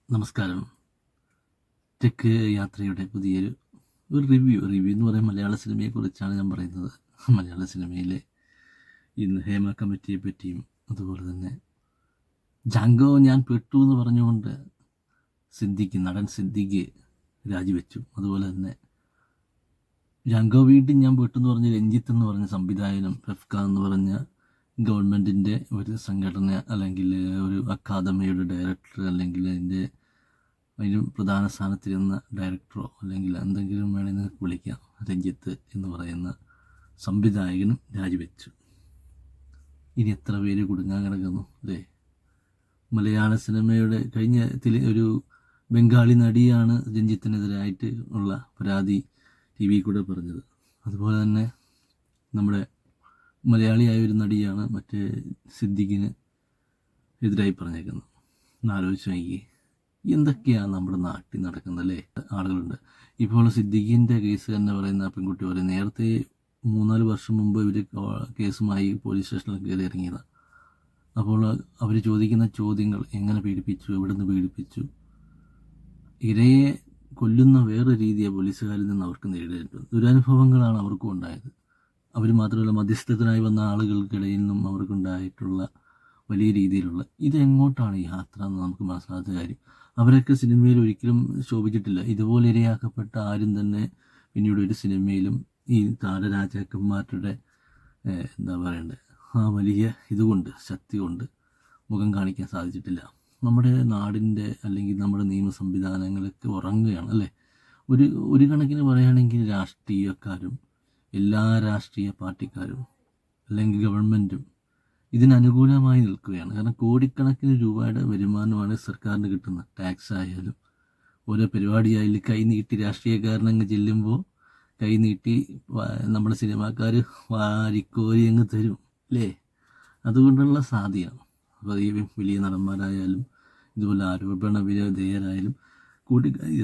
നമസ്കാരം. ടെക് യാത്രയുടെ പുതിയൊരു റിവ്യൂ എന്ന് പറയുന്നത് മലയാള സിനിമയെക്കുറിച്ചാണ് ഞാൻ പറയുന്നത്. മലയാള സിനിമയിലെ ഇന്ന് ഹേമ കമ്മിറ്റിയെ പറ്റിയും അതുപോലെ തന്നെ ജാങ്കോ ഞാൻ പെട്ടു എന്ന് പറഞ്ഞുകൊണ്ട് നടൻ സിദ്ദിഖ് രാജിവെച്ചു. അതുപോലെ തന്നെ ജാങ്കോ വീണ്ടും ഞാൻ പെട്ടു എന്ന് പറഞ്ഞ് രഞ്ജിത്ത് എന്ന് പറഞ്ഞ സംവിധായകനും റഫ്ക എന്ന് പറഞ്ഞ ഗവൺമെൻറ്റിൻ്റെ ഒരു സംഘടന അല്ലെങ്കിൽ ഒരു അക്കാദമിയുടെ ഡയറക്ടർ അല്ലെങ്കിൽ അതിന് പ്രധാന സ്ഥാനത്തിരുന്ന ഡയറക്ടറോ അല്ലെങ്കിൽ എന്തെങ്കിലും വേണമെങ്കിൽ നിങ്ങൾക്ക് വിളിക്കാം, രഞ്ജിത്ത് എന്ന് പറയുന്ന സംവിധായകനും രാജിവെച്ചു. ഇനി എത്ര പേര് കുടുങ്ങാൻ കിടക്കുന്നു അല്ലേ? മലയാള സിനിമയുടെ കഴിഞ്ഞ ഒരു ബംഗാളി നടിയാണ് രഞ്ജിത്തിനെതിരായിട്ട് ഉള്ള പരാതി ടി വി കൂടെ പറഞ്ഞത്. അതുപോലെ തന്നെ നമ്മുടെ മലയാളിയായ ഒരു നടിയാണ് മറ്റേ സിദ്ദിഖിന് എതിരായി പറഞ്ഞേക്കുന്നത്. എന്നാലോചിച്ച് നോക്കി എന്തൊക്കെയാണ് നമ്മുടെ നാട്ടിൽ നടക്കുന്നത് അല്ലേ? ആളുകളുണ്ട്. ഇപ്പോൾ സിദ്ദിഖിൻ്റെ കേസ് തന്നെ പറയുന്ന പെൺകുട്ടി പറയും, നേരത്തെ 3-4 വർഷം മുമ്പ് ഇവർ കേസുമായി പോലീസ് സ്റ്റേഷനിൽ കയറി ഇറങ്ങിയതാണ്. അപ്പോൾ അവർ ചോദിക്കുന്ന ചോദ്യങ്ങൾ, എങ്ങനെ പീഡിപ്പിച്ചു, എവിടെ നിന്ന് പീഡിപ്പിച്ചു, ഇരയെ കൊല്ലുന്ന വേറെ രീതിയാണ് പോലീസുകാരിൽ നിന്ന് അവർക്ക് നേരിടേണ്ടത്. ദുരനുഭവങ്ങളാണ് അവർക്കും ഉണ്ടായത്. അവർ മാത്രമല്ല, മധ്യസ്ഥത്തിനായി വന്ന ആളുകൾക്കിടയിൽ നിന്നും അവർക്കുണ്ടായിട്ടുള്ള വലിയ രീതിയിലുള്ള ഇതെങ്ങോട്ടാണ് യാത്ര എന്ന് നമുക്ക് മനസ്സിലാത്ത കാര്യം. അവരൊക്കെ സിനിമയിൽ ഒരിക്കലും ശോഭിച്ചിട്ടില്ല. ഇതുപോലെ ഇരയാക്കപ്പെട്ട ആരും തന്നെ പിന്നീട് ഒരു സിനിമയിലും ഈ താരരാജാക്കന്മാരുടെ എന്താ പറയണ്ടേ ആ വലിയ ഇതുകൊണ്ട് ശക്തി കൊണ്ട് മുഖം കാണിക്കാൻ സാധിച്ചിട്ടില്ല. നമ്മുടെ നാടിൻ്റെ അല്ലെങ്കിൽ നമ്മുടെ നിയമ സംവിധാനങ്ങളൊക്കെ ഉറങ്ങുകയാണ് അല്ലേ? ഒരു കണക്കിന് പറയുകയാണെങ്കിൽ രാഷ്ട്രീയക്കാരും എല്ലാ രാഷ്ട്രീയ പാർട്ടിക്കാരും അല്ലെങ്കിൽ ഗവൺമെൻറ്റും ഇതിനനുകൂലമായി നിൽക്കുകയാണ്. കാരണം കോടിക്കണക്കിന് രൂപയുടെ വരുമാനമാണ് സർക്കാരിന് കിട്ടുന്നത്. ടാക്സ് ആയാലും ഓരോ പരിപാടിയായാലും കൈനീട്ടി രാഷ്ട്രീയക്കാരനങ്ങ് ചെല്ലുമ്പോൾ കൈനീട്ടി നമ്മുടെ സിനിമാക്കാർ വാരിക്കോരി അങ്ങ് തരും അല്ലേ? അതുകൊണ്ടുള്ള സാധ്യത. അപ്പോൾ ഈ വലിയ നടന്മാരായാലും ഇതുപോലെ ആരോപണ വിധേയരായാലും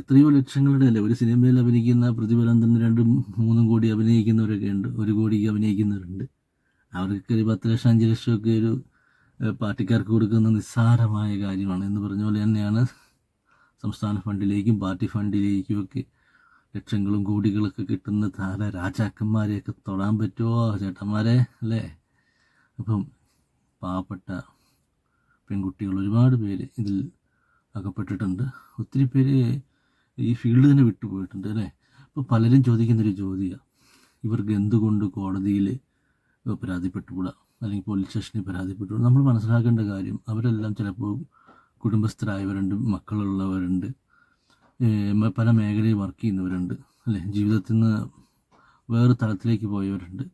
എത്രയോ ലക്ഷങ്ങളുടെ അല്ലേ ഒരു സിനിമയിൽ അഭിനയിക്കുന്ന പ്രതിഫലം തന്നെ 2-3 കോടി അഭിനയിക്കുന്നവരൊക്കെ ഉണ്ട്, 1 കോടിക്ക് അഭിനയിക്കുന്നവരുണ്ട്. അവർക്ക് ഒരു 10 ലക്ഷം 5 ലക്ഷമൊക്കെ ഒരു പാർട്ടിക്കാർക്ക് കൊടുക്കുന്ന നിസ്സാരമായ കാര്യമാണ് എന്ന് പറഞ്ഞ പോലെ തന്നെയാണ് സംസ്ഥാന ഫണ്ടിലേക്കും പാർട്ടി ഫണ്ടിലേക്കും ഒക്കെ ലക്ഷങ്ങളും കോടികളൊക്കെ കിട്ടുന്ന രാജാക്കന്മാരെയൊക്കെ തൊടാൻ പറ്റുമോ ചേട്ടന്മാരെ അല്ലേ? അപ്പം പാവപ്പെട്ട പെൺകുട്ടികൾ ഒരുപാട് പേര് ഇതിൽ അകപ്പെട്ടിട്ടുണ്ട്. ഒത്തിരി പേര് ഈ ഫീൽഡ് തന്നെ വിട്ടുപോയിട്ടുണ്ട് അല്ലേ? ഇപ്പോൾ പലരും ചോദിക്കുന്നൊരു ചോദ്യമാണ്, ഇവർക്ക് എന്തുകൊണ്ട് കോടതിയിൽ പരാതിപ്പെട്ടുകൂടാ അല്ലെങ്കിൽ പോലീസ് സ്റ്റേഷനിൽ പരാതിപ്പെട്ടുകൂടാ? നമ്മൾ മനസ്സിലാക്കേണ്ട കാര്യം, അവരെല്ലാം ചിലപ്പോൾ കുടുംബസ്ഥരായവരുണ്ട്, മക്കളുള്ളവരുണ്ട്, പല മേഖലയിൽ വർക്ക് ചെയ്യുന്നവരുണ്ട് അല്ലേ? ജീവിതത്തിൽ നിന്ന് വേറെ തലത്തിലേക്ക് പോയവരുണ്ട്.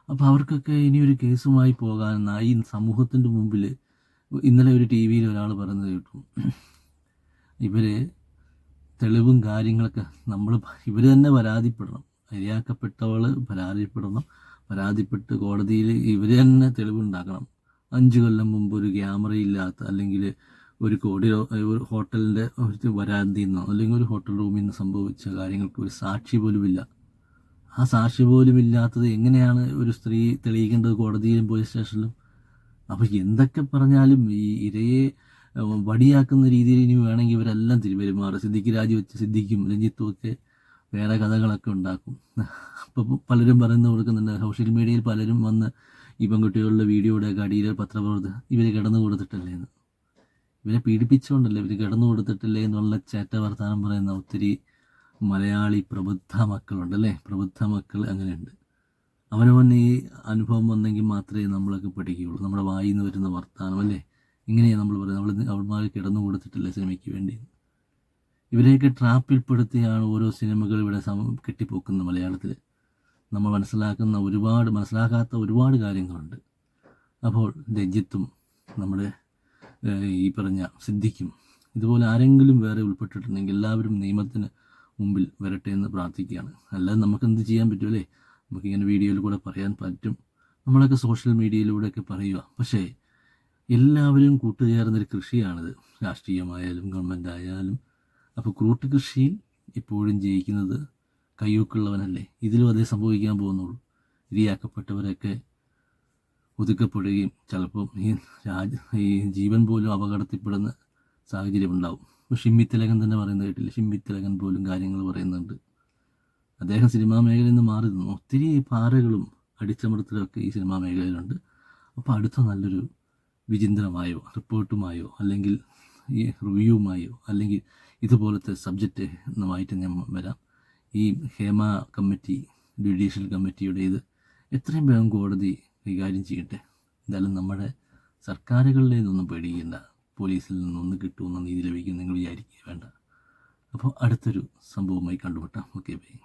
അപ്പോൾ അവർക്കൊക്കെ ഇനിയൊരു കേസുമായി പോകാൻ ഈ സമൂഹത്തിൻ്റെ മുമ്പിൽ ഇന്നലെ ഒരു ടി വിയിൽ ഒരാൾ പറയുന്നത് കേട്ടു, ഇവർ തെളിവും കാര്യങ്ങളൊക്കെ ഇവർ തന്നെ പരാതിപ്പെടണം, ഇരയാക്കപ്പെട്ടവൾ പരാതിപ്പെട്ട് കോടതിയിൽ ഇവർ തന്നെ തെളിവുണ്ടാക്കണം. 5 കൊല്ലം മുമ്പ് ഒരു ക്യാമറയില്ലാത്ത അല്ലെങ്കിൽ ഒരു ഒരു ഹോട്ടലിൻ്റെ ഒരു വരാന്തിയിൽ നിന്നോ അല്ലെങ്കിൽ ഒരു ഹോട്ടൽ റൂമിൽ നിന്ന് സംഭവിച്ച കാര്യങ്ങൾക്ക് ഒരു സാക്ഷി പോലുമില്ല. ആ സാക്ഷി പോലും ഇല്ലാത്തത് എങ്ങനെയാണ് ഒരു സ്ത്രീ തെളിയിക്കേണ്ടത് കോടതിയിലും പോലീസ് സ്റ്റേഷനിലും? അപ്പോൾ എന്തൊക്കെ പറഞ്ഞാലും ഈ ഇരയെ വടിയാക്കുന്ന രീതിയിൽ ഇനി വേണമെങ്കിൽ ഇവരെല്ലാം തിരുപെരുമാറും. സിദ്ദിഖ് രാജിവെച്ച് സിദ്ദിഖും രഞ്ജിത്തും ഒക്കെ വേറെ കഥകളൊക്കെ ഉണ്ടാക്കും. അപ്പോൾ പലരും പറയുന്ന കൊടുക്കുന്നുണ്ട്, സോഷ്യൽ മീഡിയയിൽ പലരും വന്ന് ഈ പെൺകുട്ടികളുടെ വീഡിയോയുടെയൊക്കെ അടിയിൽ പത്രപ്രവർത്തകർ ഇവർ കിടന്നു കൊടുത്തിട്ടല്ലേ എന്ന്, ഇവരെ പീഡിപ്പിച്ചുകൊണ്ടല്ലേ ഇവർ കിടന്നു കൊടുത്തിട്ടില്ലേ എന്നുള്ള ചേറ്റ വർത്താനം പറയുന്ന ഒത്തിരി മലയാളി പ്രബുദ്ധ മക്കളുണ്ട് അല്ലേ? പ്രബുദ്ധ മക്കൾ അങ്ങനെയുണ്ട്. അവനവന് ഈ അനുഭവം വന്നെങ്കിൽ മാത്രമേ നമ്മളൊക്കെ പഠിക്കുകയുള്ളൂ. നമ്മുടെ വായിൽ നിന്ന് വരുന്ന വർത്താനം അല്ലേ? ഇങ്ങനെയാണ് നമ്മൾ പറയുന്നത്, അവന്മാർ കിടന്നു കൊടുത്തിട്ടില്ല സിനിമയ്ക്ക് വേണ്ടി. ഇവരെയൊക്കെ ട്രാപ്പിൽപ്പെടുത്തിയാണ് ഓരോ സിനിമകൾ ഇവിടെ കെട്ടിപ്പോക്കുന്നത്. മലയാളത്തിൽ നമ്മൾ മനസ്സിലാക്കാത്ത ഒരുപാട് കാര്യങ്ങളുണ്ട്. അപ്പോൾ രഞ്ജിത്തും നമ്മുടെ ഈ പറഞ്ഞ സിദ്ദിഖും ഇതുപോലെ ആരെങ്കിലും വേറെ ഉൾപ്പെട്ടിട്ടുണ്ടെങ്കിൽ എല്ലാവരും നിയമത്തിന് മുമ്പിൽ വരട്ടെ എന്ന് പ്രാർത്ഥിക്കുകയാണ്. അല്ലാതെ നമുക്കെന്ത് ചെയ്യാൻ പറ്റുമല്ലേ? നമുക്കിങ്ങനെ വീഡിയോയിൽ കൂടെ പറയാൻ പറ്റും, നമ്മളൊക്കെ സോഷ്യൽ മീഡിയയിലൂടെയൊക്കെ പറയുക. പക്ഷേ എല്ലാവരും കൂട്ടുചേർന്നൊരു കൃഷിയാണിത്, രാഷ്ട്രീയമായാലും ഗവൺമെൻറ് ആയാലും. അപ്പോൾ കൂട്ടുകൃഷിയിൽ ഇപ്പോഴും ജയിക്കുന്നത് കയ്യൂക്കുള്ളവനല്ലേ? ഇതിലും അതേ സംഭവിക്കാൻ പോകുന്നുള്ളൂ. ഇരയാക്കപ്പെട്ടവരൊക്കെ ഒതുക്കപ്പെടുകയും ചിലപ്പോൾ ഈ ജീവൻ പോലും അപകടത്തിൽപ്പെടുന്ന സാഹചര്യം ഉണ്ടാവും. ഇപ്പോൾ ഷിമ്മി തിലകൻ തന്നെ പറയുന്നത് കേട്ടില്ല, ഷിമ്മി തിലകൻ പോലും കാര്യങ്ങൾ പറയുന്നുണ്ട്. അദ്ദേഹം സിനിമാ മേഖലയിൽ നിന്ന് മാറി നിന്നു. ഒത്തിരി പാരകളും അടിച്ചമർത്തലൊക്കെ ഈ സിനിമാ മേഖലയിലുണ്ട്. അപ്പോൾ അടുത്ത നല്ലൊരു വിചിന്തനമായോ റിപ്പോർട്ടുമായോ അല്ലെങ്കിൽ ഈ റിവ്യൂവുമായോ അല്ലെങ്കിൽ ഇതുപോലത്തെ സബ്ജക്റ്റ് എന്നുമായിട്ട് ഞാൻ വരാം. ഈ ഹേമ കമ്മിറ്റി, ജുഡീഷ്യൽ കമ്മിറ്റിയുടെ ഇത് എത്രയും വേഗം കോടതി കൈകാര്യം ചെയ്യട്ടെ. എന്തായാലും നമ്മുടെ സർക്കാരുകളിൽ നിന്നൊന്നും പേടിക്കേണ്ട, പോലീസിൽ നിന്നൊന്നും കിട്ടുമെന്ന നീതി ലഭിക്കും നിങ്ങൾ വിചാരിക്കുക വേണ്ട. അപ്പോൾ അടുത്തൊരു സംഭവമായി കണ്ടുമുട്ടാം. Okay, by.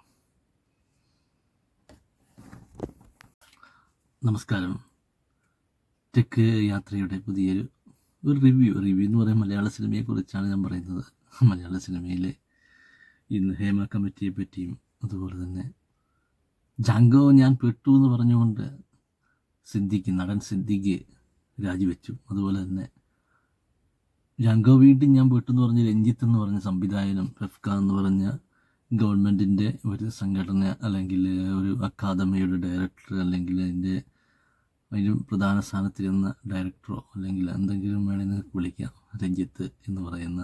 നമസ്കാരം. ടെക്ക് യാത്രയുടെ പുതിയൊരു റിവ്യൂ എന്ന് പറയുന്ന മലയാള സിനിമയെക്കുറിച്ചാണ് ഞാൻ പറയുന്നത്. മലയാള സിനിമയിലെ ഇന്ന് ഹേമ കമ്മിറ്റിയെ പറ്റിയും അതുപോലെ തന്നെ ജാങ്കോ ഞാൻ പെട്ടു എന്ന് പറഞ്ഞുകൊണ്ട് നടൻ സിദ്ദിഖ് രാജിവെച്ചു. അതുപോലെ തന്നെ ജാങ്കോ വീണ്ടും ഞാൻ പെട്ടു എന്ന് പറഞ്ഞ് രഞ്ജിത്ത് എന്ന് പറഞ്ഞ സംവിധായകനും ഫെഫ്ക എന്ന് പറഞ്ഞ ഗവൺമെൻറ്റിൻ്റെ ഒരു സംഘടന അല്ലെങ്കിൽ ഒരു അക്കാദമിയുടെ ഡയറക്ടർ അല്ലെങ്കിൽ അതിന് പ്രധാന സ്ഥാനത്തിരുന്ന ഡയറക്ടറോ അല്ലെങ്കിൽ എന്തെങ്കിലും വേണമെങ്കിൽ നിങ്ങൾക്ക് വിളിക്കാം, രഞ്ജിത്ത് എന്ന് പറയുന്ന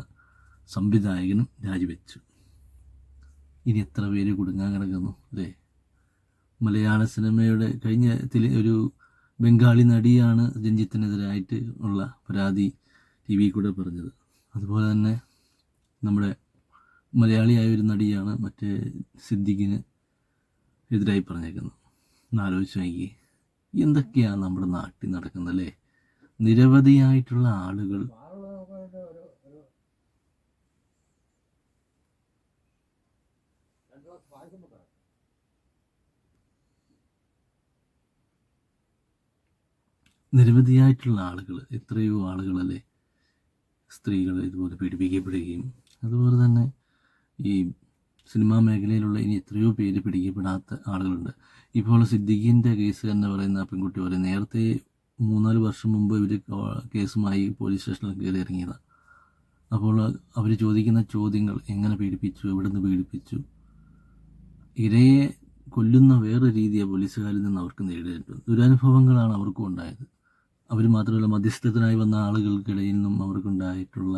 സംവിധായകനും രാജിവെച്ചു. ഇനി എത്ര പേര് കുടുങ്ങാൻ കിടക്കുന്നു അല്ലേ? മലയാള സിനിമയുടെ കഴിഞ്ഞ ഒരു ബംഗാളി നടിയാണ് രഞ്ജിത്തിനെതിരായിട്ട് ഉള്ള പരാതി ടി വി കൂടെ പറഞ്ഞത്. അതുപോലെ തന്നെ നമ്മുടെ മലയാളിയായ ഒരു നടിയാണ് മറ്റേ സിദ്ദിഖിന് എതിരായി പറഞ്ഞേക്കുന്നത്. എന്നാലോചിച്ച് നോക്കി എന്തൊക്കെയാണ് നമ്മുടെ നാട്ടിൽ നടക്കുന്നത് അല്ലേ? നിരവധിയായിട്ടുള്ള ആളുകൾ എത്രയോ ആളുകളല്ലേ, സ്ത്രീകൾ ഇതുപോലെ പീഡിപ്പിക്കപ്പെടുകയും അതുപോലെ തന്നെ ഈ സിനിമാ മേഖലയിലുള്ള ഇനി എത്രയോ പേര് പിടിക്കപ്പെടാത്ത ആളുകളുണ്ട്. ഇപ്പോൾ സിദ്ദിഖിൻ്റെ കേസ് തന്നെ പറയുന്ന പെൺകുട്ടി പറയും, നേരത്തെ 3-4 വർഷം മുമ്പ് ഇവർ കേസുമായി പോലീസ് സ്റ്റേഷനിൽ കയറി ഇറങ്ങിയതാണ്. അപ്പോൾ അവർ ചോദിക്കുന്ന ചോദ്യങ്ങൾ, എങ്ങനെ പീഡിപ്പിച്ചു, എവിടെ നിന്ന് പീഡിപ്പിച്ചു, ഇരയെ കൊല്ലുന്ന വേറെ രീതിയെ പോലീസുകാരിൽ നിന്ന് അവർക്ക് നേരിടേണ്ടത് ദുരനുഭവങ്ങളാണ് അവർക്കും ഉണ്ടായത്. അവർ മാത്രമല്ല, മധ്യസ്ഥത്തിനായി വന്ന ആളുകൾക്കിടയിൽ നിന്നും അവർക്കുണ്ടായിട്ടുള്ള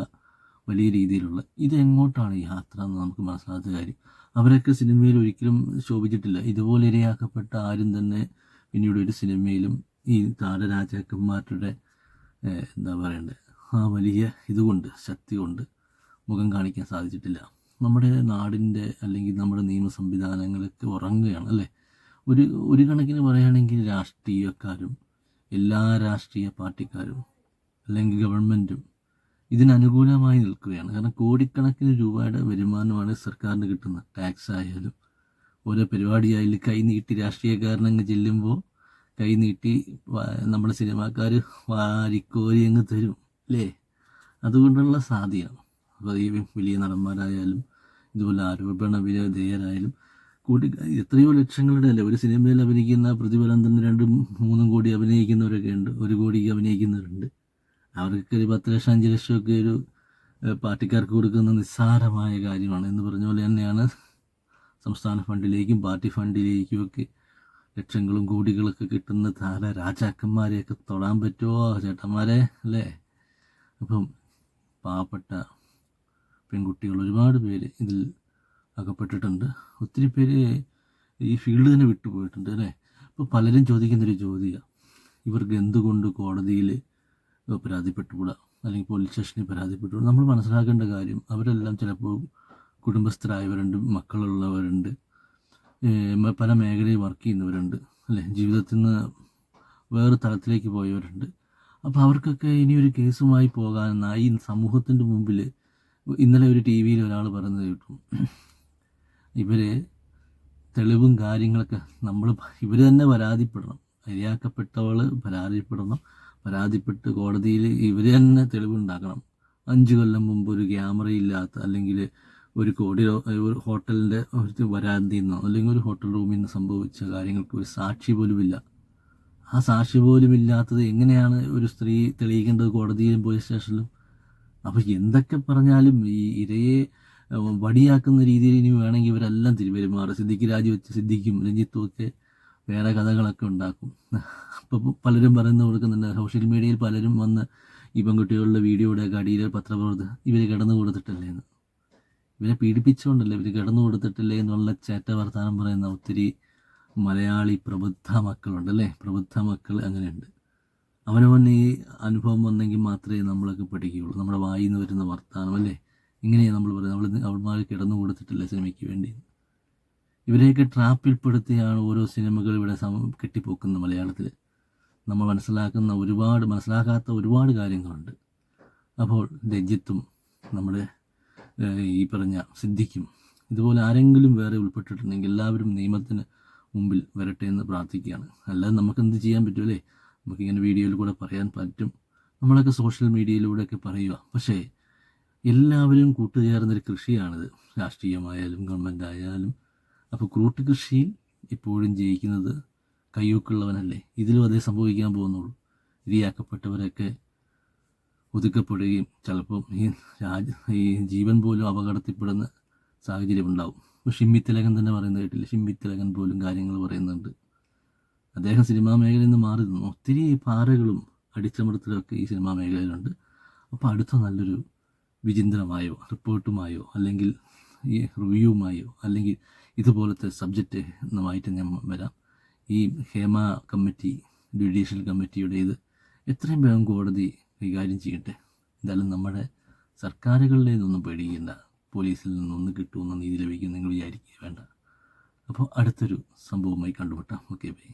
വലിയ രീതിയിലുള്ള ഇതെങ്ങോട്ടാണ് യാത്ര എന്ന് നമുക്ക് മനസ്സിലാത്ത കാര്യം. അവരൊക്കെ സിനിമയിൽ ഒരിക്കലും ശോഭിച്ചിട്ടില്ല. ഇതുപോലെ ഇരയാക്കപ്പെട്ട ആരും തന്നെ പിന്നീട് ഒരു സിനിമയിലും ഈ താരരാജാക്കന്മാരുടെ എന്താ പറയണ്ടേ ആ വലിയ ഇതുകൊണ്ട് ശക്തി കൊണ്ട് മുഖം കാണിക്കാൻ സാധിച്ചിട്ടില്ല. നമ്മുടെ നാടിൻ്റെ അല്ലെങ്കിൽ നമ്മുടെ നിയമ സംവിധാനങ്ങളൊക്കെ ഉറങ്ങുകയാണ് അല്ലേ? ഒരു കണക്കിന് പറയുകയാണെങ്കിൽ രാഷ്ട്രീയക്കാരും എല്ലാ രാഷ്ട്രീയ പാർട്ടിക്കാരും അല്ലെങ്കിൽ ഗവൺമെൻറ്റും ഇതിനനുകൂലമായി നിൽക്കുകയാണ്. കാരണം കോടിക്കണക്കിന് രൂപയുടെ വരുമാനമാണ് സർക്കാരിന് കിട്ടുന്നത്. ടാക്സ് ആയാലും ഓരോ പരിപാടിയായാലും കൈനീട്ടി രാഷ്ട്രീയക്കാരനങ്ങ് ചെല്ലുമ്പോൾ കൈനീട്ടി നമ്മുടെ സിനിമാക്കാർ വാരിക്കോരി അങ്ങ് തരും അല്ലേ? അതുകൊണ്ടുള്ള സാധ്യത. അപ്പോൾ ഈ വലിയ നടന്മാരായാലും ഇതുപോലെ ആരോപണ വിധേയരായാലും എത്രയോ ലക്ഷങ്ങളുടെ അല്ലേ ഒരു സിനിമയിൽ അഭിനയിക്കുന്ന പ്രതിഫലം തന്നെ 2-3 കോടി അഭിനയിക്കുന്നവരൊക്കെ ഉണ്ട്, 1 കോടിക്ക് അഭിനയിക്കുന്നവരുണ്ട്. അവർക്ക് ഒരു 10 ലക്ഷം 5 ലക്ഷമൊക്കെ ഒരു പാർട്ടിക്കാർക്ക് കൊടുക്കുന്ന നിസ്സാരമായ കാര്യമാണ് എന്ന് പറഞ്ഞ പോലെ തന്നെയാണ് സംസ്ഥാന ഫണ്ടിലേക്കും പാർട്ടി ഫണ്ടിലേക്കുമൊക്കെ ലക്ഷങ്ങളും കോടികളൊക്കെ കിട്ടുന്ന രാജാക്കന്മാരെയൊക്കെ തൊടാൻ പറ്റുമോ ചേട്ടന്മാരെ അല്ലേ? അപ്പം പാവപ്പെട്ട പെൺകുട്ടികൾ ഒരുപാട് പേര് ഇതിൽ അകപ്പെട്ടിട്ടുണ്ട്. ഒത്തിരി പേര് ഈ ഫീൽഡ് തന്നെ വിട്ടുപോയിട്ടുണ്ട് അല്ലേ? ഇപ്പോൾ പലരും ചോദിക്കുന്നൊരു ചോദ്യമാണ്, ഇവർക്ക് എന്തുകൊണ്ട് കോടതിയിൽ പരാതിപ്പെട്ടുകൂടാ അല്ലെങ്കിൽ പോലീസ് സ്റ്റേഷനിൽ പരാതിപ്പെട്ടുകൂടാ? നമ്മൾ മനസ്സിലാക്കേണ്ട കാര്യം, അവരെല്ലാം ചിലപ്പോൾ കുടുംബസ്ഥരായവരുണ്ട്, മക്കളുള്ളവരുണ്ട്, പല മേഖലയിൽ വർക്ക് ചെയ്യുന്നവരുണ്ട് അല്ലേ? ജീവിതത്തിൽ നിന്ന് വേറെ തലത്തിലേക്ക് പോയവരുണ്ട്. അപ്പോൾ അവർക്കൊക്കെ ഇനിയൊരു കേസുമായി പോകാനായി സമൂഹത്തിൻ്റെ മുമ്പിൽ ഇന്നലെ ഒരു ടി വിയിൽ ഒരാൾ പറയുന്നത് കേട്ടു, ഇവർ തെളിവും കാര്യങ്ങളൊക്കെ ഇവർ തന്നെ പരാതിപ്പെടണം, ഇരയാക്കപ്പെട്ടവൾ പരാതിപ്പെട്ട് കോടതിയിൽ ഇവർ തന്നെ തെളിവുണ്ടാക്കണം. 5 കൊല്ലം മുമ്പ് ഒരു ക്യാമറയില്ലാത്ത അല്ലെങ്കിൽ ഒരു ഒരു ഹോട്ടലിൻ്റെ ഒരു വരാന്തിയിൽ നിന്നോ അല്ലെങ്കിൽ ഒരു ഹോട്ടൽ റൂമിൽ നിന്ന് സംഭവിച്ച കാര്യങ്ങൾക്ക് ഒരു സാക്ഷി പോലുമില്ല. ആ സാക്ഷി പോലും ഇല്ലാത്തത് എങ്ങനെയാണ് ഒരു സ്ത്രീ തെളിയിക്കേണ്ടത് കോടതിയിലും പോലീസ് സ്റ്റേഷനിലും? അപ്പോൾ എന്തൊക്കെ പറഞ്ഞാലും ഈ ഇരയെ വടിയാക്കുന്ന രീതിയിൽ ഇനി വേണമെങ്കിൽ ഇവരെല്ലാം പെരുമാറും. സിദ്ദിഖ് രാജിവെച്ച് സിദ്ദിഖും രഞ്ജിത്തും ഒക്കെ വേറെ കഥകളൊക്കെ ഉണ്ടാക്കും. അപ്പോൾ പലരും പറയുന്ന കൊടുക്കുന്നുണ്ട്, സോഷ്യൽ മീഡിയയിൽ പലരും വന്ന് ഈ പെൺകുട്ടികളുടെ വീഡിയോയുടെയൊക്കെ അടിയിൽ പത്രപ്രവർത്തകർ ഇവർ കിടന്നു കൊടുത്തിട്ടല്ലേ എന്ന്, ഇവരെ പീഡിപ്പിച്ചുകൊണ്ടല്ലേ ഇവർ കിടന്നു കൊടുത്തിട്ടില്ലേ എന്നുള്ള ചേറ്റ വർത്താനം പറയുന്ന ഒത്തിരി മലയാളി പ്രബുദ്ധ മക്കളുണ്ട് അല്ലേ. പ്രബുദ്ധ മക്കൾ അങ്ങനെയുണ്ട്. അവനവൻ ഈ അനുഭവം വന്നെങ്കിൽ മാത്രമേ നമ്മളൊക്കെ പഠിക്കുകയുള്ളൂ. നമ്മുടെ വായിൽ നിന്ന് വരുന്ന വർത്താനം അല്ലേ, ഇങ്ങനെയാണ് നമ്മൾ പറയുന്നത്. അവന്മാർ കിടന്നു കൊടുത്തിട്ടില്ല സിനിമയ്ക്ക് വേണ്ടി. ഇവരെയൊക്കെ ട്രാപ്പിൽപ്പെടുത്തിയാണ് ഓരോ സിനിമകൾ ഇവിടെ കെട്ടിപ്പോക്കുന്നത് മലയാളത്തിൽ. നമ്മൾ മനസ്സിലാക്കാത്ത ഒരുപാട് കാര്യങ്ങളുണ്ട്. അപ്പോൾ രഞ്ജിത്തും നമ്മുടെ ഈ പറഞ്ഞ സിദ്ദിഖും ഇതുപോലെ ആരെങ്കിലും വേറെ ഉൾപ്പെട്ടിട്ടുണ്ടെങ്കിൽ എല്ലാവരും നിയമത്തിന് മുമ്പിൽ വരട്ടെ എന്ന് പ്രാർത്ഥിക്കുകയാണ്. അല്ലാതെ നമുക്കെന്ത് ചെയ്യാൻ പറ്റുമല്ലേ. നമുക്കിങ്ങനെ വീഡിയോയിൽ കൂടെ പറയാൻ പറ്റും, നമ്മളൊക്കെ സോഷ്യൽ മീഡിയയിലൂടെയൊക്കെ പറയുക. പക്ഷേ എല്ലാവരും കൂട്ടുചേർന്നൊരു കൃഷിയാണിത്, രാഷ്ട്രീയമായാലും ഗവൺമെൻറ് ആയാലും. അപ്പോൾ കൂട്ടുകൃഷിയിൽ ഇപ്പോഴും ജയിക്കുന്നത് കയ്യൂക്കുള്ളവനല്ലേ. ഇതിലും അതേ സംഭവിക്കാൻ പോകുന്നുള്ളൂ. ഇരയാക്കപ്പെട്ടവരൊക്കെ ഒതുക്കപ്പെടുകയും ചിലപ്പം ഈ ജീവൻ പോലും അപകടത്തിൽപ്പെടുന്ന സാഹചര്യം ഉണ്ടാവും. ഇപ്പോൾ ഷിമ്മിത്തിലകൻ തന്നെ പറയുന്നത് കേട്ടില്ല. ഷിമ്മിത്തിലകൻ പോലും കാര്യങ്ങൾ പറയുന്നുണ്ട്. അദ്ദേഹം സിനിമാ മേഖലയിൽ നിന്ന് മാറി നിന്നു. ഒത്തിരി പാറകളും അടിച്ചമർത്തലൊക്കെ ഈ സിനിമാ മേഖലയിലുണ്ട്. അപ്പോൾ അടുത്ത നല്ലൊരു വിചിന്തനമായോ റിപ്പോർട്ടുമായോ അല്ലെങ്കിൽ ഈ റിവ്യൂവുമായോ അല്ലെങ്കിൽ ഇതുപോലത്തെ സബ്ജക്റ്റ് എന്നുമായിട്ട് ഞാൻ വരാം. ഈ ഹേമ കമ്മിറ്റി, ജുഡീഷ്യൽ കമ്മിറ്റിയുടെ ഇത് എത്രയും വേഗം കോടതി കൈകാര്യം ചെയ്യട്ടെ. എന്തായാലും നമ്മുടെ സർക്കാരുകളിൽ നിന്നൊന്നും പേടിക്കേണ്ട, പോലീസിൽ നിന്നൊന്നും കിട്ടുമെന്ന നീതി ലഭിക്കും നിങ്ങൾ വിചാരിക്കുക വേണ്ട. അപ്പോൾ അടുത്തൊരു സംഭവമായി കണ്ടുമുട്ടാം. Okay bye.